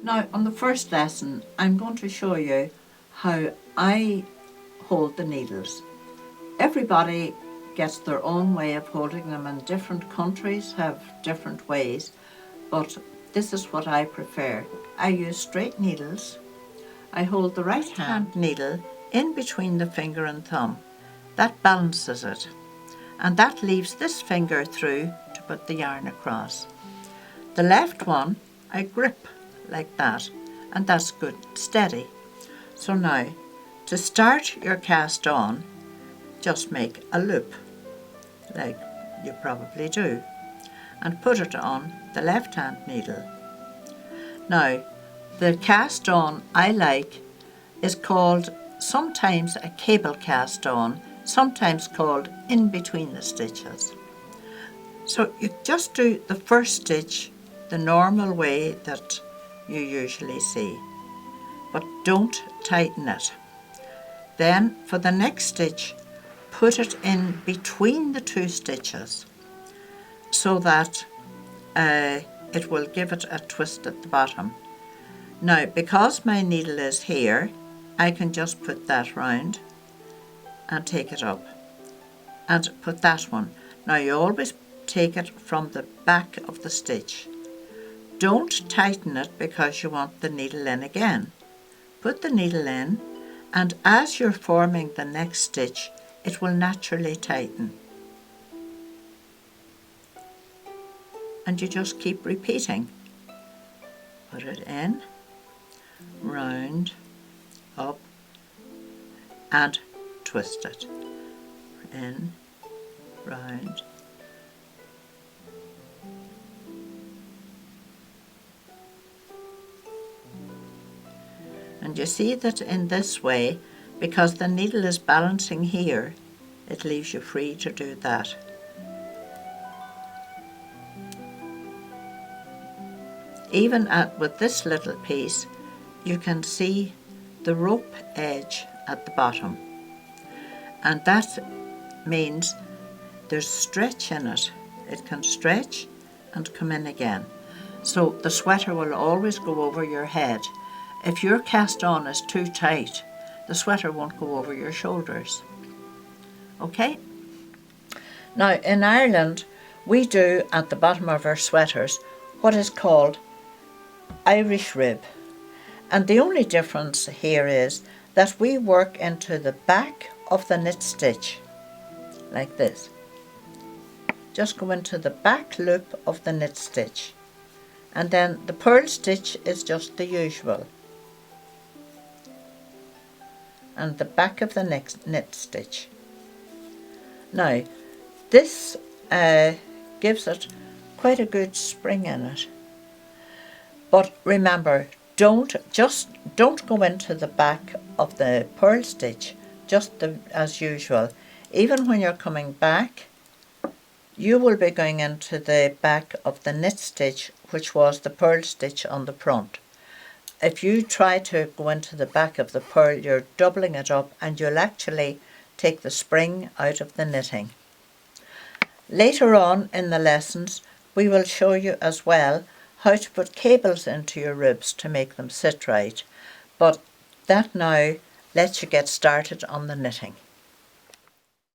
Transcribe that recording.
Now on the first lesson I'm going to show you how I hold the needles. Everybody gets their own way of holding them, and different countries have different ways, but this is what I prefer. I use straight needles. I hold the right hand needle in between the finger and thumb. That balances it, and that leaves this finger through to put the yarn across. The left one I grip like that, and that's good, steady. So now, to start your cast on, just make a loop, like you probably do, and put it on the left hand needle. Now, the cast on I like is called sometimes a cable cast on, sometimes called in between the stitches. So you just do the first stitch the normal way that you usually see, but don't tighten it. Then for the next stitch, put it in between the two stitches so that it will give it a twist at the bottom. Now, because my needle is here, I can just put that round and take it up and put that one. Now you always take it from the back of the stitch. Don't tighten it because you want the needle in again. Put the needle in, and as you're forming the next stitch, it will naturally tighten. And you just keep repeating. Put it in, round, up, and twist it. In, round, and you see that in this way, because the needle is balancing here, it leaves you free to do that. Even with this little piece, you can see the rope edge at the bottom, and that means there's stretch in it. It can stretch and come in again. So the sweater will always go over your head. If your cast on is too tight, the sweater won't go over your shoulders. Okay? Now in Ireland, we do at the bottom of our sweaters what is called Irish rib. And the only difference here is that we work into the back of the knit stitch, like this. Just go into the back loop of the knit stitch. And then the purl stitch is just the usual. And the back of the next knit stitch. Now, this gives it quite a good spring in it. But remember, don't go into the back of the purl stitch, just as usual. Even when you're coming back, you will be going into the back of the knit stitch, which was the purl stitch on the front. If you try to go into the back of the purl, you're doubling it up, and you'll actually take the spring out of the knitting. Later on in the lessons, we will show you as well how to put cables into your ribs to make them sit right. But that now lets you get started on the knitting.